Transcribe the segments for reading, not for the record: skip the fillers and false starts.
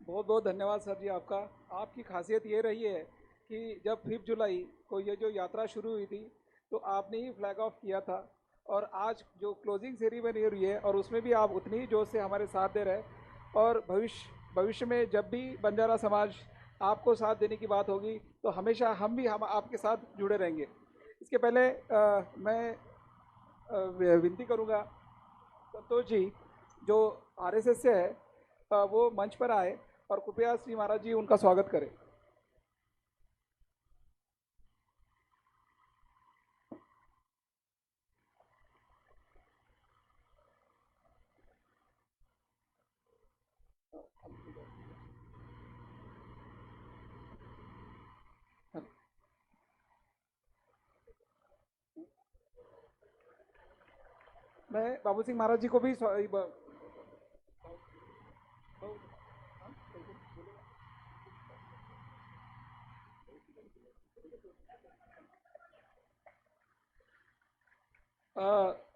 बहुत बहुत धन्यवाद सर जी आपका। आपकी खासियत ये रही है कि जब 5 जुलाई को ये जो यात्रा शुरू हुई थी तो आपने ही फ्लैग ऑफ किया था, और आज जो क्लोजिंग सेरेमनी हो रही है और उसमें भी आप उतनी ही जोश से हमारे साथ दे रहे हैं। और भविष्य में जब भी बंजारा समाज आपको साथ देने की बात होगी तो हमेशा हम आपके साथ जुड़े रहेंगे। इसके पहले मैं विनती करूंगा संतोष जी, जो आरएसएस से है, वो मंच पर आए और कृपया श्री महाराज जी उनका स्वागत करें। मैं बाबू सिंह महाराज जी को भी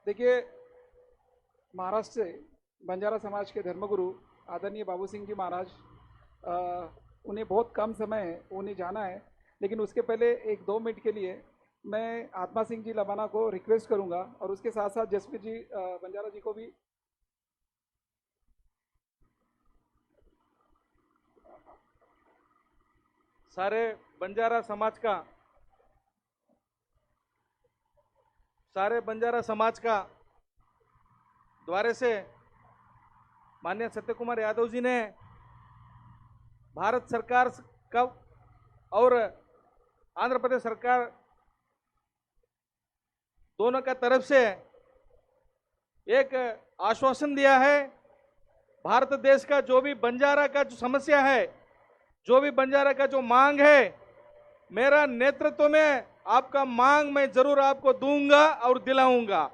देखिए, महाराष्ट्र से बंजारा समाज के धर्मगुरु आदरणीय बाबू सिंह जी महाराज, अ, उन्हें बहुत कम समय है, उन्हें जाना है। लेकिन उसके पहले एक 2 मिनट के लिए मैं आत्मा सिंह जी लबाना को रिक्वेस्ट करूंगा, और उसके साथ साथ जसवीर जी बंजारा जी को भी। सारे बंजारा समाज का सारे बंजारा समाज का द्वारे से माननीय सत्य कुमार यादव जी ने भारत सरकार का और आंध्र प्रदेश सरकार दोनों का तरफ से एक आश्वासन दिया है। भारत देश का जो भी बंजारा का जो समस्या है, जो भी बंजारा का जो मांग है, मेरा नेतृत्व में आपका मांग मैं जरूर आपको दूंगा और दिलाऊंगा।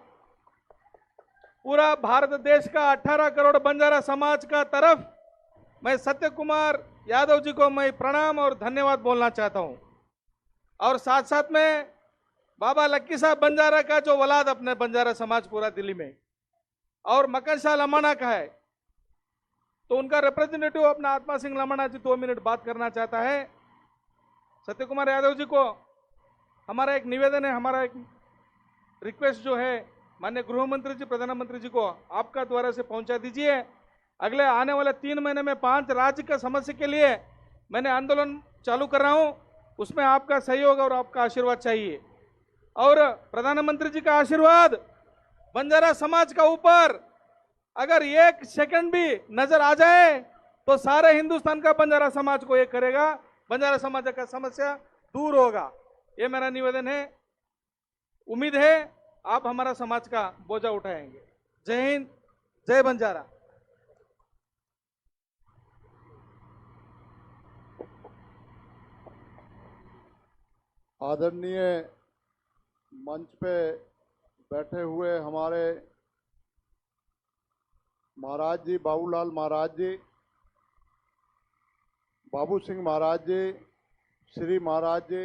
पूरा भारत देश का 18 करोड़ बंजारा समाज का तरफ मैं सत्य कुमार यादव जी को मैं प्रणाम और धन्यवाद बोलना चाहता हूं। और साथ साथ में बाबा लक्की साहब बंजारा का जो औलाद अपने बंजारा समाज पूरा दिल्ली में और मक्कन शाह लमाना का है, तो उनका रिप्रेजेंटेटिव अपना आत्मा सिंह लमाना जी 2 मिनट बात करना चाहता है। सत्य कुमार यादव जी को हमारा एक निवेदन है, हमारा एक रिक्वेस्ट जो है, माननीय गृह मंत्री जी, प्रधानमंत्री जी को आपका द्वारा से पहुंचा दीजिए। अगले आने वाले 3 महीने में 5 राज्य का समस्या के लिए मैंने आंदोलन चालू कर रहा हूं, उसमें आपका सहयोग और आपका आशीर्वाद चाहिए। और प्रधानमंत्री जी का आशीर्वाद बंजारा समाज का ऊपर अगर 1 सेकंड भी नजर आ जाए तो सारे हिंदुस्तान का बंजारा समाज को एक करेगा, बंजारा समाज का समस्या दूर होगा। ये मेरा निवेदन है। उम्मीद है आप हमारा समाज का बोझा उठाएंगे। जय हिंद, जय बंजारा। आदरणीय मंच पे बैठे हुए हमारे महाराज जी, बाबूलाल महाराज जी, बाबू सिंह महाराज जी, श्री महाराज जी,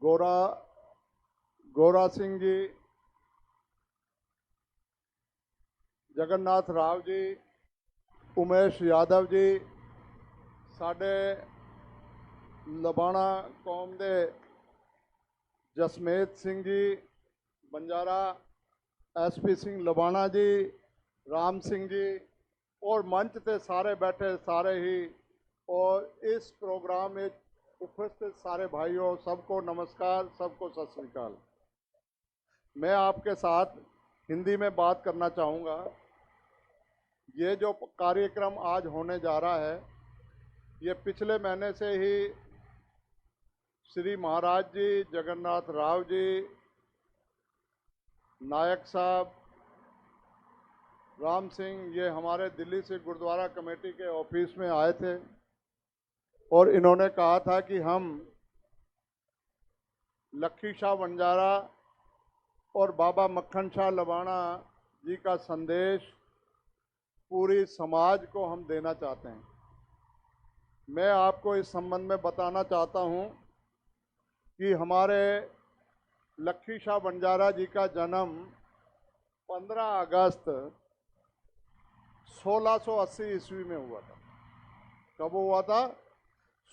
गोरा गोरा सिंह जी, जगन्नाथ राव जी, उमेश यादव जी, साडे लबाना कौम दे जसमेत सिंह जी बंजारा, एसपी सिंह लबाना जी, राम सिंह जी, और मंच पे सारे बैठे सारे ही, और इस प्रोग्राम में उपस्थित सारे भाइयों, सबको नमस्कार, सबको सत श्री अकाल। मैं आपके साथ हिंदी में बात करना चाहूँगा। ये जो कार्यक्रम आज होने जा रहा है, ये पिछले महीने से ही श्री महाराज जी, जगन्नाथ राव जी, नायक साहब, राम सिंह, ये हमारे दिल्ली से गुरुद्वारा कमेटी के ऑफिस में आए थे और इन्होंने कहा था कि हम लक्की शाह बंजारा और बाबा मक्खन शाह लबाना जी का संदेश पूरी समाज को हम देना चाहते हैं। मैं आपको इस संबंध में बताना चाहता हूं कि हमारे लक्की शाह बंजारा जी का जन्म 15 अगस्त 1680 ईस्वी में हुआ था। कब हुआ था?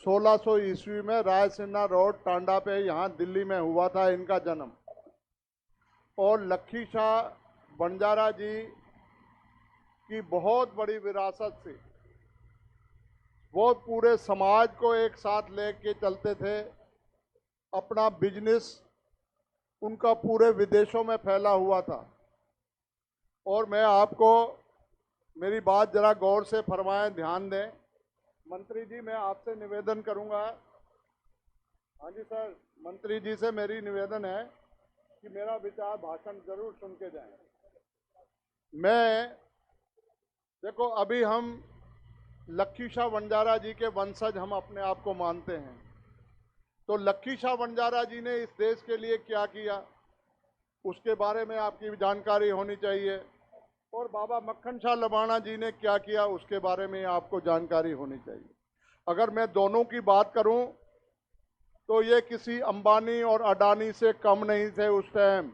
1600 ईस्वी में रायसिन्हा रोड टांडा पे यहाँ दिल्ली में हुआ था इनका जन्म। और लक्खी शाह बंजारा जी की बहुत बड़ी विरासत थी। वो पूरे समाज को एक साथ लेके चलते थे। अपना बिजनेस उनका पूरे विदेशों में फैला हुआ था। और मैं आपको मेरी बात जरा गौर से फरमाएं, ध्यान दें। मंत्री जी, मैं आपसे निवेदन करूंगा। हाँ जी सर, मंत्री जी से मेरी निवेदन है कि मेरा विचार भाषण जरूर सुन के जाएं। मैं देखो, अभी हम लक्खी शाह बंजारा जी के वंशज हम अपने आप को मानते हैं। तो लक्खी शाह बंजारा जी ने इस देश के लिए क्या किया, उसके बारे में आपकी जानकारी होनी चाहिए। और बाबा मक्खन शाह लबाणा जी ने क्या किया, उसके बारे में आपको जानकारी होनी चाहिए। अगर मैं दोनों की बात करूं तो ये किसी अंबानी और अडानी से कम नहीं थे उस टाइम।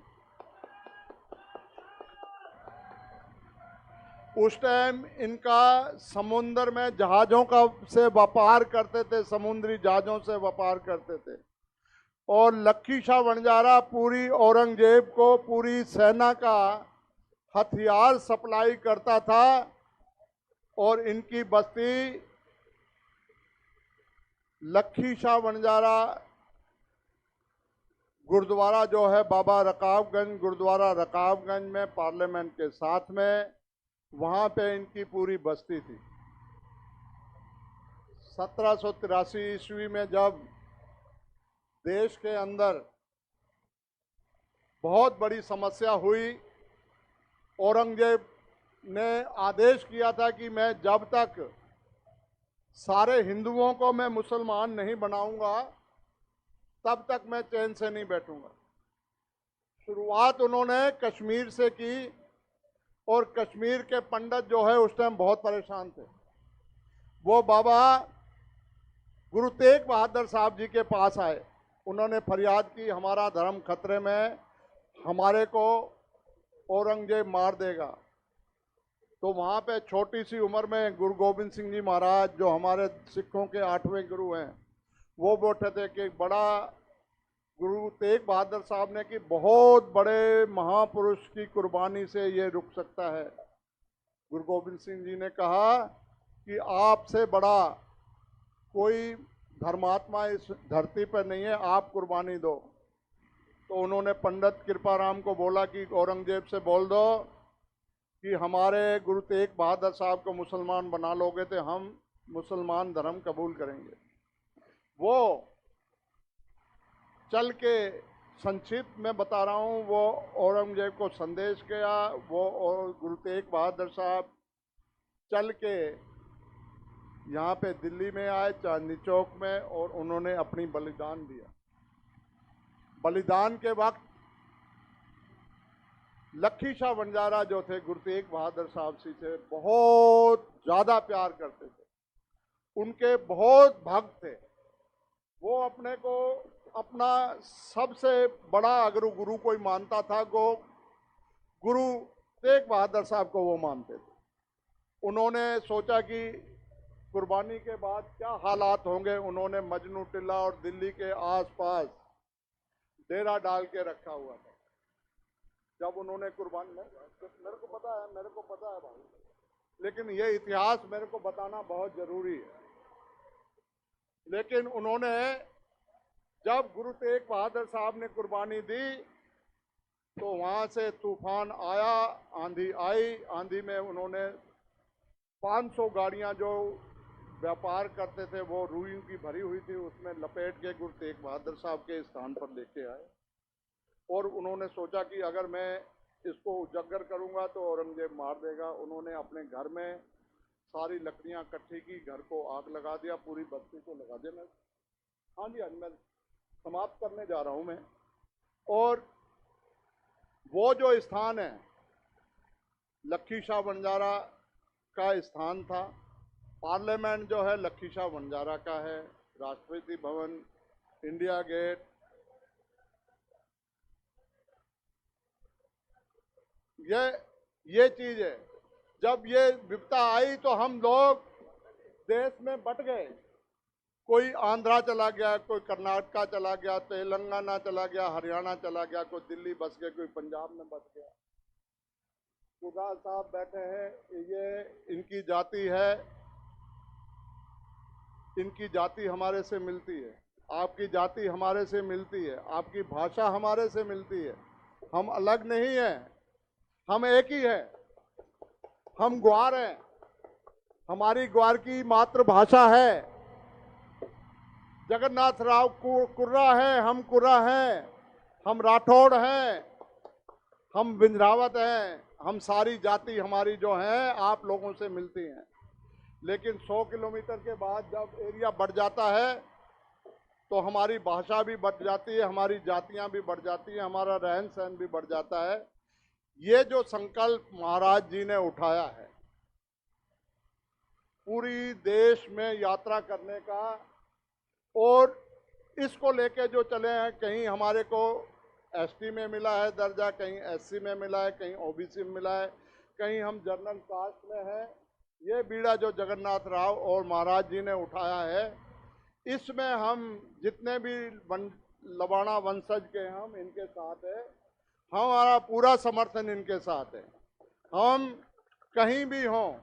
उस टाइम इनका समुद्र में जहाज़ों का से व्यापार करते थे, समुद्री जहाज़ों से व्यापार करते थे। और लक्खी शाह बंजारा पूरी औरंगजेब को पूरी सेना का हथियार सप्लाई करता था। और इनकी बस्ती लक्खी शाह बंजारा गुरुद्वारा जो है बाबा रकाबगंज, गुरुद्वारा रकाबगंज में पार्लियामेंट के साथ में, वहाँ पे इनकी पूरी बस्ती थी। 1783 ईस्वी में जब देश के अंदर बहुत बड़ी समस्या हुई, औरंगजेब ने आदेश किया था कि मैं जब तक सारे हिंदुओं को मैं मुसलमान नहीं बनाऊंगा तब तक मैं चैन से नहीं बैठूंगा। शुरुआत उन्होंने कश्मीर से की। और कश्मीर के पंडित जो है उस टाइम बहुत परेशान थे। वो बाबा गुरु तेग बहादुर साहब जी के पास आए। उन्होंने फरियाद की, हमारा धर्म खतरे में, हमारे को औरंगजेब मार देगा। तो वहाँ पे छोटी सी उम्र में गुरु गोविंद सिंह जी महाराज, जो हमारे सिखों के 8वें गुरु हैं, वो बैठे थे कि बड़ा गुरु तेग बहादुर साहब ने कि बहुत बड़े महापुरुष की कुर्बानी से ये रुक सकता है। गुरु गोविंद सिंह जी ने कहा कि आपसे बड़ा कोई धर्मात्मा इस धरती पर नहीं है, आप कुर्बानी दो। तो उन्होंने पंडित कृपाराम को बोला कि औरंगजेब से बोल दो कि हमारे गुरु तेग बहादुर साहब को मुसलमान बना लोगे तो हम मुसलमान धर्म कबूल करेंगे। वो चल के, संक्षिप्त में बता रहा हूँ, वो औरंगजेब को संदेश किया। वो और गुरु तेग बहादुर साहब चल के यहाँ पे दिल्ली में आए, चांदनी चौक में, और उन्होंने अपनी बलिदान दिया। बलिदान के वक्त लक्खी शाह बंजारा जो थे गुरु तेग बहादुर साहब जी से बहुत ज़्यादा प्यार करते थे, उनके बहुत भक्त थे। वो अपने को अपना सबसे बड़ा अगर गुरु कोई मानता था, वो गुरु तेग बहादुर साहब को वो मानते थे। उन्होंने सोचा कि कुर्बानी के बाद क्या हालात होंगे। उन्होंने मजनू टिल्ला और दिल्ली के आसपास डेरा डाल के रखा हुआ था। जब उन्होंने कुर्बानी, मेरे को पता है भाई, लेकिन ये इतिहास मेरे को बताना बहुत जरूरी है। लेकिन उन्होंने जब गुरु तेग बहादुर साहब ने कुर्बानी दी तो वहाँ से तूफान आया, आंधी आई। आंधी में उन्होंने 500 गाड़ियाँ जो व्यापार करते थे वो रुई की भरी हुई थी, उसमें लपेट के गुरु तेग बहादुर साहब के स्थान पर लेके आए। और उन्होंने सोचा कि अगर मैं इसको उजागर करूंगा तो औरंगजेब मार देगा। उन्होंने अपने घर में सारी लकड़ियां इकट्ठी की, घर को आग लगा दिया, पूरी बस्ती को लगा दिया। हाँ जी, मैं समाप्त करने जा रहा हूं मैं। और वो जो स्थान है लक्खी शाह बंजारा का स्थान था। पार्लियामेंट जो है लक्खी शाह बंजारा का है, राष्ट्रपति भवन, इंडिया गेट, ये चीज है। जब ये विपदा आई तो हम लोग देश में बट गए। कोई आंध्रा चला गया, कोई कर्नाटका चला गया, तेलंगाना चला गया, हरियाणा चला गया, कोई दिल्ली बस गया, कोई पंजाब में बस गया। खुदा साहब बैठे हैं, ये इनकी जाति है, इनकी जाति हमारे से मिलती है, आपकी जाति हमारे से मिलती है, आपकी भाषा हमारे से मिलती है। हम अलग नहीं हैं, हम एक ही हैं। हम ग्वार हैं, हमारी ग्वार की मातृभाषा है। जगन्नाथ राव कुर्रा है, हम कुर्रा हैं, हम राठौड़ हैं, हम बिंद्रावत हैं। हम सारी जाति हमारी जो है आप लोगों से मिलती हैं। लेकिन 100 किलोमीटर के बाद जब एरिया बढ़ जाता है तो हमारी भाषा भी बढ़ जाती है, हमारी जातियां भी बढ़ जाती हैं, हमारा रहन सहन भी बढ़ जाता है। ये जो संकल्प महाराज जी ने उठाया है पूरी देश में यात्रा करने का, और इसको लेके जो चले हैं, कहीं हमारे को एसटी में मिला है दर्जा, कहीं एससी में मिला है, कहीं ओबीसी में मिला है, कहीं हम जनरल कास्ट में हैं। ये बीड़ा जो जगन्नाथ राव और महाराज जी ने उठाया है, इसमें हम जितने भी लबाणा वंशज के हम इनके साथ है, हमारा पूरा समर्थन इनके साथ है। हम कहीं भी हों,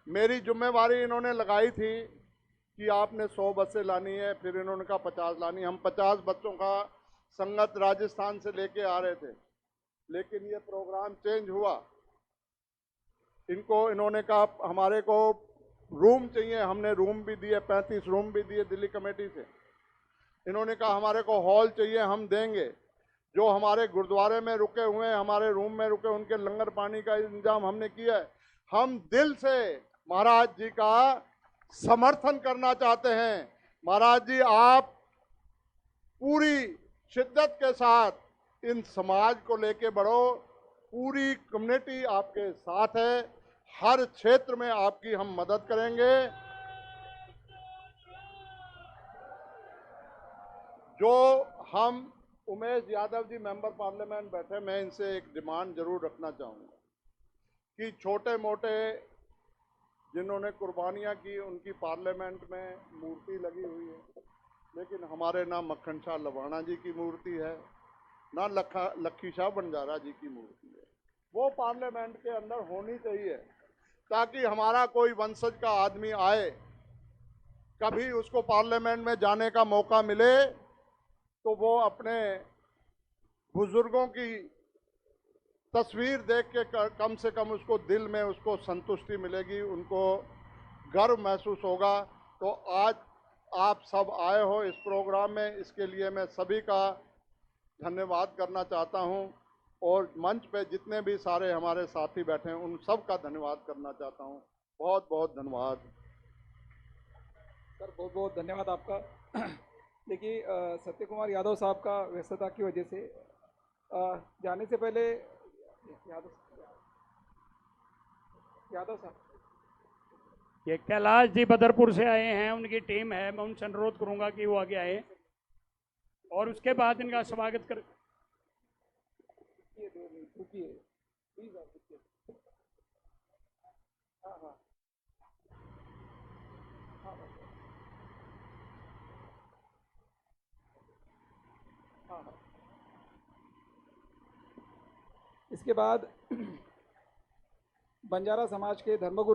मेरी जिम्मेवारी इन्होंने लगाई थी कि आपने 100 बसें लानी है, फिर इन्होंने कहा 50 लानी। हम 50 बच्चों का संगत राजस्थान से लेके आ रहे थे, लेकिन ये प्रोग्राम चेंज हुआ। इन्होंने कहा हमारे को रूम चाहिए, हमने रूम भी दिए, 35 रूम भी दिए दिल्ली कमेटी से। इन्होंने कहा हमारे को हॉल चाहिए, हम देंगे। जो हमारे गुरुद्वारे में रुके हुए हैं, हमारे रूम में रुके, उनके लंगर पानी का इंतजाम हमने किया है। हम दिल से महाराज जी का समर्थन करना चाहते हैं। महाराज जी, आप पूरी शिद्दत के साथ इन समाज को लेके बढ़ो, पूरी कम्युनिटी आपके साथ है, हर क्षेत्र में आपकी हम मदद करेंगे। जो हम उमेश यादव जी मेंबर पार्लियामेंट बैठे, मैं इनसे एक डिमांड जरूर रखना चाहूँगा कि छोटे मोटे जिन्होंने कुर्बानियाँ की उनकी पार्लियामेंट में मूर्ति लगी हुई है, लेकिन हमारे ना मक्खन शाह लबाणा जी की मूर्ति है, ना लखी शाह बंजारा जी की मूर्ति है। वो पार्लियामेंट के अंदर होनी चाहिए, ताकि हमारा कोई वंशज का आदमी आए, कभी उसको पार्लियामेंट में जाने का मौका मिले तो वो अपने बुजुर्गों की तस्वीर देख के कम से कम उसको दिल में उसको संतुष्टि मिलेगी, उनको गर्व महसूस होगा। तो आज आप सब आए हो इस प्रोग्राम में, इसके लिए मैं सभी का धन्यवाद करना चाहता हूं, और मंच पे जितने भी सारे हमारे साथी बैठे हैं उन सब का धन्यवाद करना चाहता हूं। बहुत बहुत धन्यवाद सर, बहुत बहुत धन्यवाद आपका। देखिए, सत्य कुमार यादव साहब का व्यस्तता की वजह से जाने से पहले यादव साहब, ये कैलाश जी बदरपुर से आए हैं, उनकी टीम है, मैं उनसे अनुरोध करूंगा कि वो आगे आए और उसके बाद इनका स्वागत कर। रुकिए प्लीज, आप रुकिए। हाँ हाँ हाँ हाँ हाँ। इसके बाद बंजारा समाज के धर्मगुरु